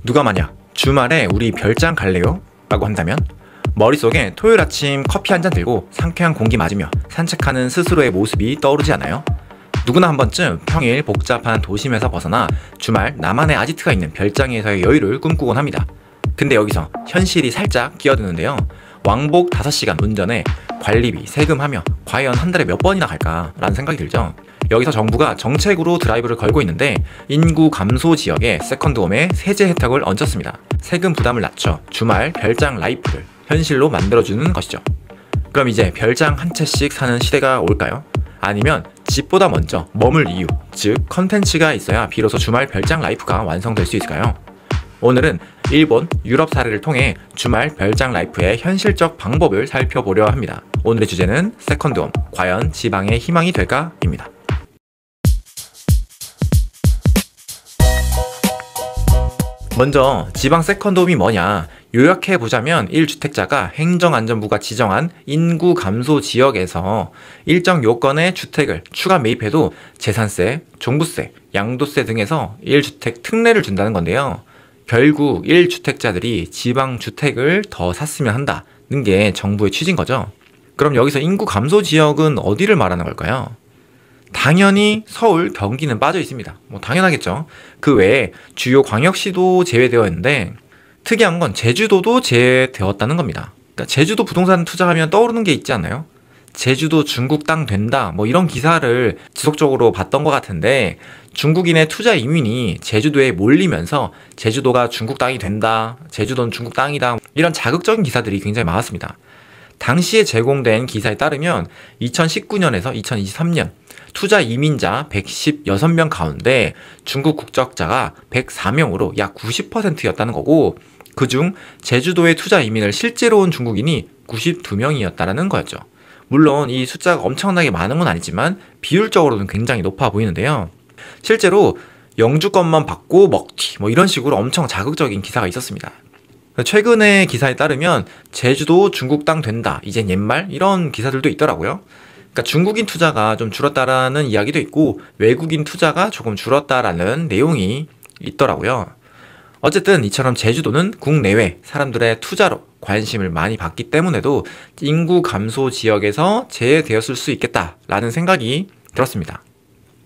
누가 만약 주말에 우리 별장 갈래요? 라고 한다면 머릿속에 토요일 아침 커피 한 잔 들고 상쾌한 공기 맞으며 산책하는 스스로의 모습이 떠오르지 않아요? 누구나 한 번쯤 평일 복잡한 도심에서 벗어나 주말 나만의 아지트가 있는 별장에서의 여유를 꿈꾸곤 합니다. 근데 여기서 현실이 살짝 끼어드는데요. 왕복 5시간 운전에 관리비, 세금하며 과연 한 달에 몇 번이나 갈까? 라는 생각이 들죠. 여기서 정부가 정책으로 드라이브를 걸고 있는데 인구 감소 지역에 세컨드홈에 세제 혜택을 얹었습니다. 세금 부담을 낮춰 주말 별장 라이프를 현실로 만들어주는 것이죠. 그럼 이제 별장 한 채씩 사는 시대가 올까요? 아니면 집보다 먼저 머물 이유, 즉 컨텐츠가 있어야 비로소 주말 별장 라이프가 완성될 수 있을까요? 오늘은 일본, 유럽 사례를 통해 주말 별장 라이프의 현실적 방법을 살펴보려 합니다. 오늘의 주제는 세컨드홈, 과연 지방의 희망이 될까? 입니다. 먼저 지방 세컨드홈이 뭐냐, 요약해보자면 1주택자가 행정안전부가 지정한 인구 감소 지역에서 일정 요건의 주택을 추가 매입해도 재산세, 종부세, 양도세 등에서 1주택 특례를 준다는 건데요. 결국 1주택자들이 지방주택을 더 샀으면 한다는 게 정부의 취지인 거죠. 그럼 여기서 인구 감소 지역은 어디를 말하는 걸까요? 당연히 서울, 경기는 빠져 있습니다. 당연하겠죠. 그 외에 주요 광역시도 제외되어 있는데 특이한 건 제주도도 제외되었다는 겁니다. 그러니까 제주도 부동산 투자하면 떠오르는 게 있지 않나요? 제주도 중국 땅 된다 이런 기사를 지속적으로 봤던 것 같은데 중국인의 투자 이민이 제주도에 몰리면서 제주도가 중국 땅이 된다, 제주도는 중국 땅이다, 이런 자극적인 기사들이 굉장히 많았습니다. 당시에 제공된 기사에 따르면 2019년에서 2023년 투자 이민자 116명 가운데 중국 국적자가 104명으로 약 90%였다는 거고, 그중 제주도에 투자 이민을 실제로 온 중국인이 92명이었다는 거였죠. 물론 이 숫자가 엄청나게 많은 건 아니지만 비율적으로는 굉장히 높아 보이는데요. 실제로 영주권만 받고 먹튀 이런 식으로 엄청 자극적인 기사가 있었습니다. 최근의 기사에 따르면 제주도 중국 땅 된다, 이젠 옛말, 이런 기사들도 있더라고요. 그러니까 중국인 투자가 좀 줄었다라는 이야기도 있고 외국인 투자가 조금 줄었다라는 내용이 있더라고요. 어쨌든 이처럼 제주도는 국내외 사람들의 투자로 관심을 많이 받기 때문에도 인구 감소 지역에서 제외되었을 수 있겠다라는 생각이 들었습니다.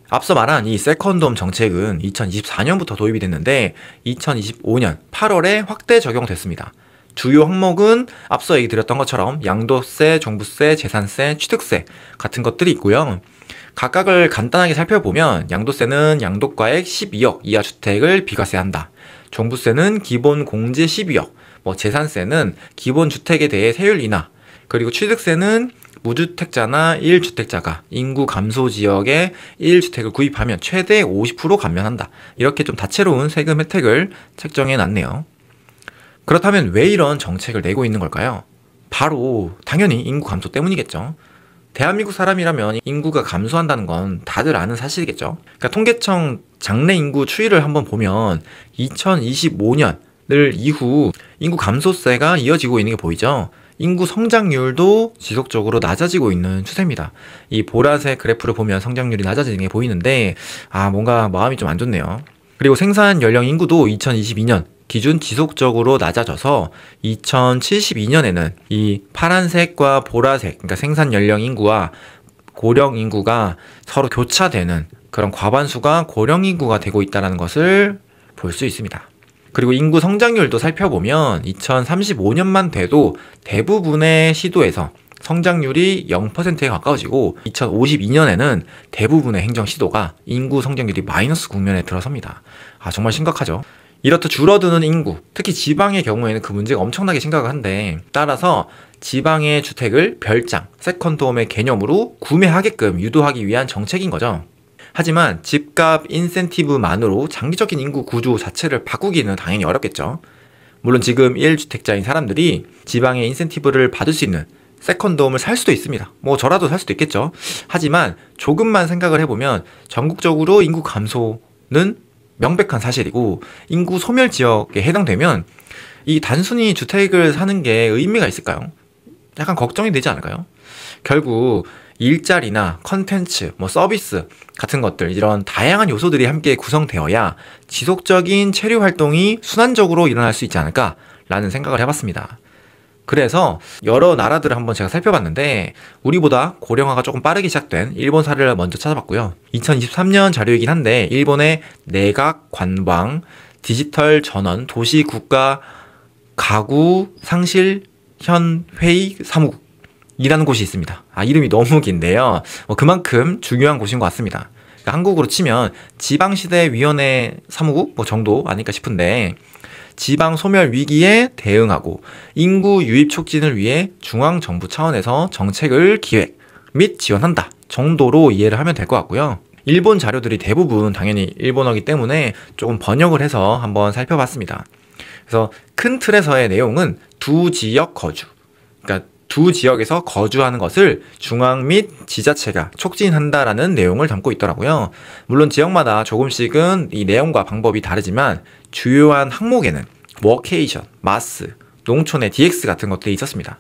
앞서 말한 이 세컨드홈 정책은 2024년부터 도입이 됐는데 2025년 8월에 확대 적용됐습니다. 주요 항목은 앞서 얘기 드렸던 것처럼 양도세, 종부세, 재산세, 취득세 같은 것들이 있고요. 각각을 간단하게 살펴보면 양도세는 양도가액 12억 이하 주택을 비과세한다. 종부세는 기본 공제 12억, 재산세는 기본 주택에 대해 세율 인하, 그리고 취득세는 무주택자나 1주택자가 인구 감소 지역에 1주택을 구입하면 최대 50% 감면한다. 이렇게 좀 다채로운 세금 혜택을 책정해 놨네요. 그렇다면 왜 이런 정책을 내고 있는 걸까요? 바로 당연히 인구 감소 때문이겠죠. 대한민국 사람이라면 인구가 감소한다는 건 다들 아는 사실이겠죠. 그러니까 통계청 장래 인구 추이를 한번 보면 2025년을 이후 인구 감소세가 이어지고 있는 게 보이죠. 인구 성장률도 지속적으로 낮아지고 있는 추세입니다. 이 보라색 그래프를 보면 성장률이 낮아지는 게 보이는데 뭔가 마음이 좀 안 좋네요. 그리고 생산 연령 인구도 2022년 기준 지속적으로 낮아져서 2072년에는 이 파란색과 보라색, 그러니까 생산 연령 인구와 고령 인구가 서로 교차되는 그런 과반수가 고령 인구가 되고 있다는 것을 볼 수 있습니다. 그리고 인구 성장률도 살펴보면 2035년만 돼도 대부분의 시도에서 성장률이 0%에 가까워지고 2052년에는 대부분의 행정 시도가 인구 성장률이 마이너스 국면에 들어섭니다. 정말 심각하죠. 이렇듯 줄어드는 인구, 특히 지방의 경우에는 그 문제가 엄청나게 심각한데, 따라서 지방의 주택을 별장, 세컨드홈의 개념으로 구매하게끔 유도하기 위한 정책인 거죠. 하지만 집값 인센티브만으로 장기적인 인구 구조 자체를 바꾸기는 당연히 어렵겠죠. 물론 지금 1주택자인 사람들이 지방의 인센티브를 받을 수 있는 세컨드홈을 살 수도 있습니다. 저라도 살 수도 있겠죠. 하지만 조금만 생각을 해보면 전국적으로 인구 감소는 명백한 사실이고 인구 소멸 지역에 해당되면 이 단순히 주택을 사는 게 의미가 있을까요? 약간 걱정이 되지 않을까요? 결국 일자리나 컨텐츠, 서비스 같은 것들, 이런 다양한 요소들이 함께 구성되어야 지속적인 체류 활동이 순환적으로 일어날 수 있지 않을까라는 생각을 해봤습니다. 그래서 여러 나라들을 한번 제가 살펴봤는데 우리보다 고령화가 조금 빠르게 시작된 일본 사례를 먼저 찾아봤고요. 2023년 자료이긴 한데 일본의 내각 관방 디지털 전원 도시 국가 가구 상실 현 회의 사무국이라는 곳이 있습니다. 이름이 너무 긴데요. 그만큼 중요한 곳인 것 같습니다. 그러니까 한국으로 치면 지방시대위원회 사무국 정도 아닐까 싶은데, 지방 소멸 위기에 대응하고 인구 유입 촉진을 위해 중앙정부 차원에서 정책을 기획 및 지원한다 정도로 이해를 하면 될 것 같고요. 일본 자료들이 대부분 당연히 일본어이기 때문에 조금 번역을 해서 한번 살펴봤습니다. 그래서 큰 틀에서의 내용은 두 지역 거주, 그러니까 두 지역에서 거주하는 것을 중앙 및 지자체가 촉진한다라는 내용을 담고 있더라고요. 물론 지역마다 조금씩은 이 내용과 방법이 다르지만 주요한 항목에는 워케이션, 마스, 농촌의 DX 같은 것들이 있었습니다.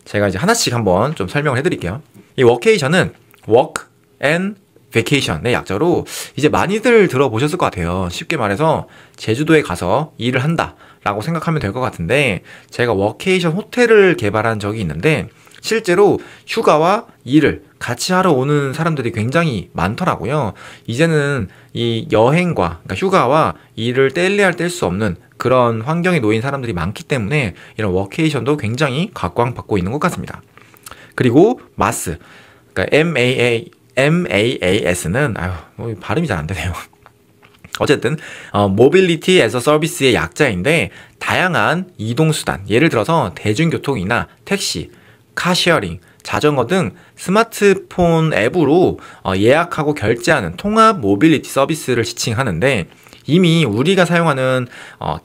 제가 이제 하나씩 한번 좀 설명을 해드릴게요. 이 워케이션은 Work and Vacation의 약자로 이제 많이들 들어보셨을 것 같아요. 쉽게 말해서 제주도에 가서 일을 한다 라고 생각하면 될 것 같은데, 제가 워케이션 호텔을 개발한 적이 있는데 실제로 휴가와 일을 같이 하러 오는 사람들이 굉장히 많더라고요. 이제는 이 여행과, 그러니까 휴가와 일을 뗄래야 뗄 수 없는 그런 환경에 놓인 사람들이 많기 때문에 이런 워케이션도 굉장히 각광받고 있는 것 같습니다. 그리고 마스, 그러니까 MAAS는 발음이 잘 안 되네요. 어쨌든 모빌리티 애저 서비스의 약자인데, 다양한 이동수단, 예를 들어서 대중교통이나 택시, 카쉐어링, 자전거 등 스마트폰 앱으로 예약하고 결제하는 통합 모빌리티 서비스를 지칭하는데, 이미 우리가 사용하는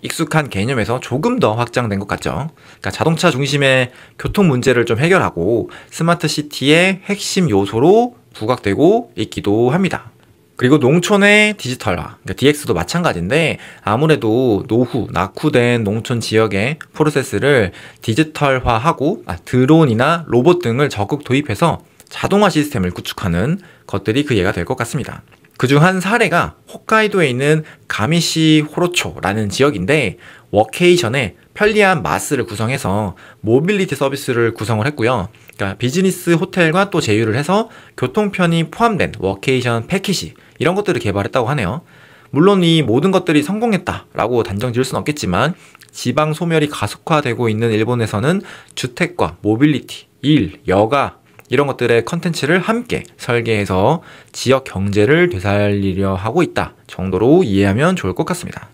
익숙한 개념에서 조금 더 확장된 것 같죠. 그러니까 자동차 중심의 교통 문제를 좀 해결하고 스마트 시티의 핵심 요소로 부각되고 있기도 합니다. 그리고 농촌의 디지털화, 그러니까 DX도 마찬가지인데, 아무래도 낙후된 농촌 지역의 프로세스를 디지털화하고 드론이나 로봇 등을 적극 도입해서 자동화 시스템을 구축하는 것들이 그 예가 될 것 같습니다. 그중 한 사례가 홋카이도에 있는 가미시 호로초라는 지역인데, 워케이션에 편리한 마스를 구성해서 모빌리티 서비스를 구성을 했고요. 그러니까 비즈니스 호텔과 또 제휴를 해서 교통편이 포함된 워케이션 패키지, 이런 것들을 개발했다고 하네요. 물론 이 모든 것들이 성공했다라고 단정 지을 수는 없겠지만, 지방 소멸이 가속화되고 있는 일본에서는 주택과 모빌리티, 일, 여가 이런 것들의 컨텐츠를 함께 설계해서 지역 경제를 되살리려 하고 있다 정도로 이해하면 좋을 것 같습니다.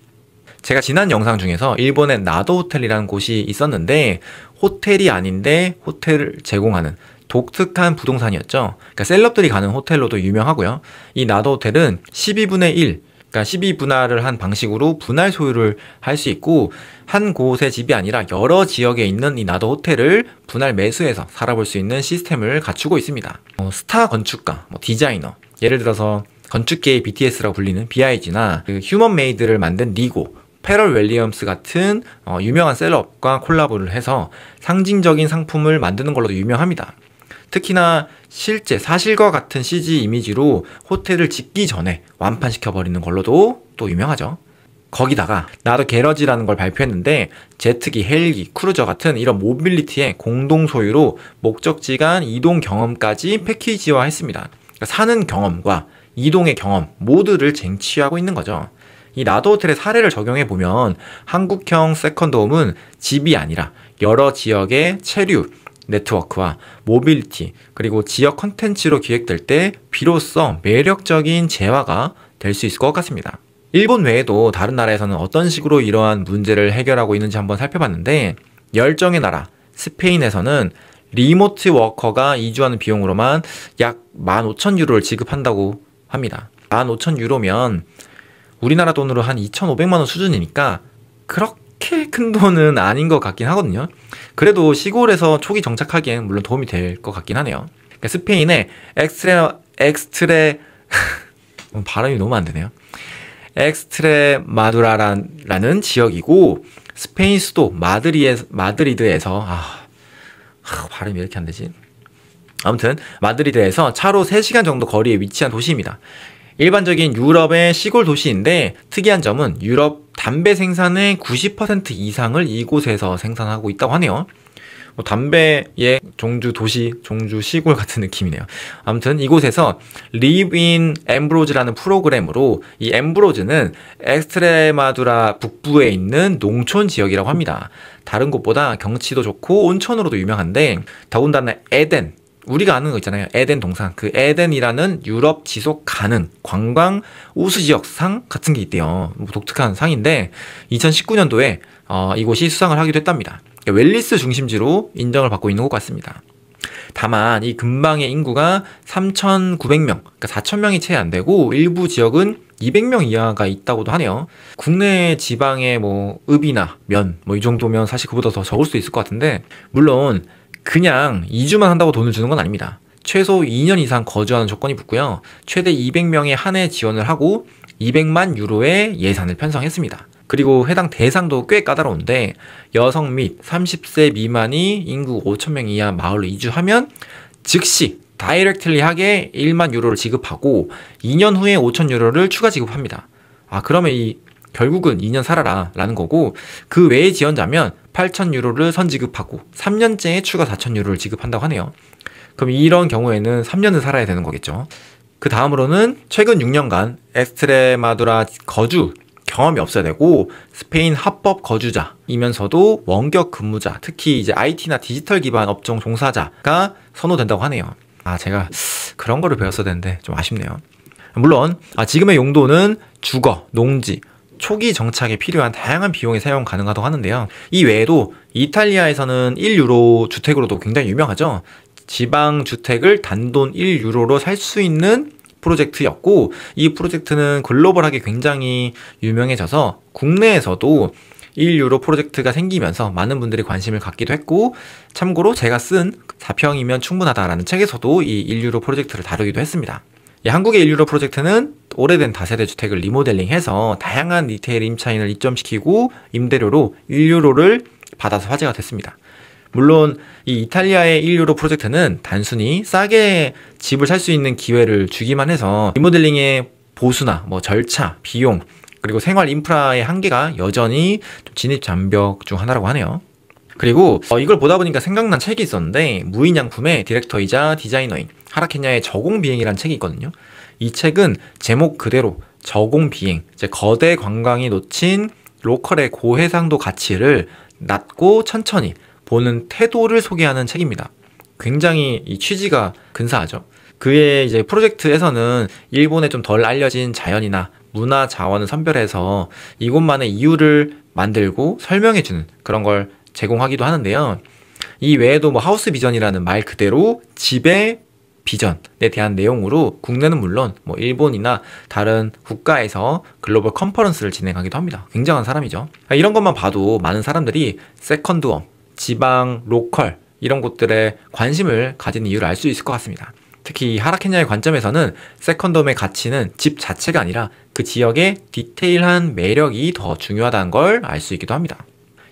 제가 지난 영상 중에서 일본의 나도 호텔이라는 곳이 있었는데, 호텔이 아닌데 호텔을 제공하는 독특한 부동산이었죠. 그러니까 셀럽들이 가는 호텔로도 유명하고요. 이 나도 호텔은 12분의 1, 그러니까 12분할을 한 방식으로 분할 소유를 할 수 있고, 한 곳의 집이 아니라 여러 지역에 있는 이 나도 호텔을 분할 매수해서 살아볼 수 있는 시스템을 갖추고 있습니다. 스타 건축가, 디자이너, 예를 들어서 건축계의 BTS라고 불리는 BIG나 그 휴먼 메이드를 만든 니고, 페럴 윌리엄스 같은 유명한 셀럽과 콜라보를 해서 상징적인 상품을 만드는 걸로도 유명합니다. 특히나 실제 사실과 같은 CG 이미지로 호텔을 짓기 전에 완판시켜버리는 걸로도 또 유명하죠. 거기다가 나도 게러지라는 걸 발표했는데, 제트기, 헬기, 크루저 같은 이런 모빌리티의 공동 소유로 목적지 간 이동 경험까지 패키지화 했습니다. 그러니까 사는 경험과 이동의 경험 모두를 쟁취하고 있는 거죠. 이 나도 호텔의 사례를 적용해 보면 한국형 세컨드홈은 집이 아니라 여러 지역의 체류 네트워크와 모빌리티, 그리고 지역 컨텐츠로 기획될 때 비로소 매력적인 재화가 될 수 있을 것 같습니다. 일본 외에도 다른 나라에서는 어떤 식으로 이러한 문제를 해결하고 있는지 한번 살펴봤는데, 열정의 나라 스페인에서는 리모트 워커가 이주하는 비용으로만 약 15,000유로를 지급한다고 합니다. 15,000유로면 우리나라 돈으로 한 2,500만 원 수준이니까 그렇게 큰 돈은 아닌 것 같긴 하거든요. 그래도 시골에서 초기 정착하기엔 물론 도움이 될 것 같긴 하네요. 그러니까 스페인의 발음이 너무 안 되네요. 엑스트레마두라라는 지역이고, 스페인 수도 마드리드에서 발음이 왜 이렇게 안 되지? 아무튼 마드리드에서 차로 3시간 정도 거리에 위치한 도시입니다. 일반적인 유럽의 시골 도시인데 특이한 점은 유럽 담배 생산의 90% 이상을 이곳에서 생산하고 있다고 하네요. 담배의 종주 도시, 종주 시골 같은 느낌이네요. 아무튼 이곳에서 Live in Ambrose라는 프로그램으로 이 엠브로즈는 엑스트레마두라 북부에 있는 농촌 지역이라고 합니다. 다른 곳보다 경치도 좋고 온천으로도 유명한데 더군다나 에덴, 우리가 아는 거 있잖아요. 에덴 동산. 그 에덴이라는 유럽 지속 가능 관광 우수 지역상 같은 게 있대요. 독특한 상인데 2019년도에 이곳이 수상을 하기도 했답니다. 웰리스 중심지로 인정을 받고 있는 것 같습니다. 다만 이 근방의 인구가 3,900명, 그러니까 4,000명이 채 안 되고 일부 지역은 200명 이하가 있다고도 하네요. 국내 지방의 읍이나 면 이 정도면 사실 그보다 더 적을 수 있을 것 같은데 물론 그냥 이주만 한다고 돈을 주는 건 아닙니다. 최소 2년 이상 거주하는 조건이 붙고요. 최대 200명의 한 해 지원을 하고 200만 유로의 예산을 편성했습니다. 그리고 해당 대상도 꽤 까다로운데 여성 및 30세 미만이 인구 5,000명 이하 마을로 이주하면 즉시 다이렉틀리하게 1만 유로를 지급하고 2년 후에 5,000 유로를 추가 지급합니다. 그러면 결국은 2년 살아라 라는 거고 그 외의 지원자면 8,000 유로를 선지급하고 3년째에 추가 4,000 유로를 지급한다고 하네요. 그럼 이런 경우에는 3년을 살아야 되는 거겠죠. 그 다음으로는 최근 6년간 엑스트레마두라 거주 경험이 없어야 되고 스페인 합법 거주자이면서도 원격 근무자, 특히 이제 IT나 디지털 기반 업종 종사자가 선호된다고 하네요. 제가 그런 거를 배웠어야 되는데 좀 아쉽네요. 물론 지금의 용도는 주거, 농지, 초기 정착에 필요한 다양한 비용에 사용 가능하다고 하는데요. 이 외에도 이탈리아에서는 1유로 주택으로도 굉장히 유명하죠. 지방 주택을 단돈 1유로로 살 수 있는 프로젝트였고 이 프로젝트는 글로벌하게 굉장히 유명해져서 국내에서도 1유로 프로젝트가 생기면서 많은 분들이 관심을 갖기도 했고 참고로 제가 쓴 4평이면 충분하다라는 책에서도 이 1유로 프로젝트를 다루기도 했습니다. 한국의 1유로 프로젝트는 오래된 다세대 주택을 리모델링해서 다양한 리테일 임차인을 입점시키고 임대료로 1유로를 받아서 화제가 됐습니다. 물론 이 이탈리아의 1유로 프로젝트는 단순히 싸게 집을 살 수 있는 기회를 주기만 해서 리모델링의 보수나 절차, 비용, 그리고 생활 인프라의 한계가 여전히 진입장벽 중 하나라고 하네요. 그리고 이걸 보다 보니까 생각난 책이 있었는데 무인양품의 디렉터이자 디자이너인 하라케냐의 저공비행이라는 책이 있거든요. 이 책은 제목 그대로 저공비행, 거대 관광이 놓친 로컬의 고해상도 가치를 낮고 천천히 보는 태도를 소개하는 책입니다. 굉장히 이 취지가 근사하죠. 그의 이제 프로젝트에서는 일본의 좀 덜 알려진 자연이나 문화 자원을 선별해서 이곳만의 이유를 만들고 설명해주는 그런 걸 제공하기도 하는데요. 이 외에도 하우스 비전이라는 말 그대로 집의 비전에 대한 내용으로 국내는 물론 일본이나 다른 국가에서 글로벌 컨퍼런스를 진행하기도 합니다. 굉장한 사람이죠. 이런 것만 봐도 많은 사람들이 세컨드홈, 지방, 로컬 이런 곳들에 관심을 가지는 이유를 알 수 있을 것 같습니다. 특히 하라케냐의 관점에서는 세컨드홈의 가치는 집 자체가 아니라 그 지역의 디테일한 매력이 더 중요하다는 걸 알 수 있기도 합니다.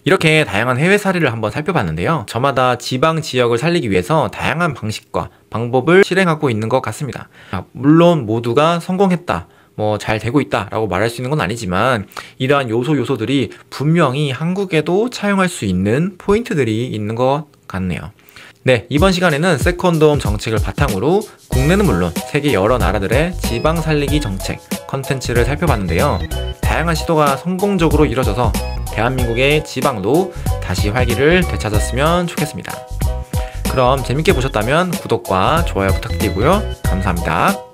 이렇게 다양한 해외 사례를 한번 살펴봤는데요. 저마다 지방 지역을 살리기 위해서 다양한 방식과 방법을 실행하고 있는 것 같습니다. 물론 모두가 성공했다, 잘 되고 있다 라고 말할 수 있는 건 아니지만 이러한 요소들이 분명히 한국에도 차용할 수 있는 포인트들이 있는 것 같네요. 네, 이번 시간에는 세컨드홈 정책을 바탕으로 국내는 물론 세계 여러 나라들의 지방 살리기 정책 컨텐츠를 살펴봤는데요. 다양한 시도가 성공적으로 이뤄져서 대한민국의 지방도 다시 활기를 되찾았으면 좋겠습니다. 그럼 재밌게 보셨다면 구독과 좋아요 부탁드리고요. 감사합니다.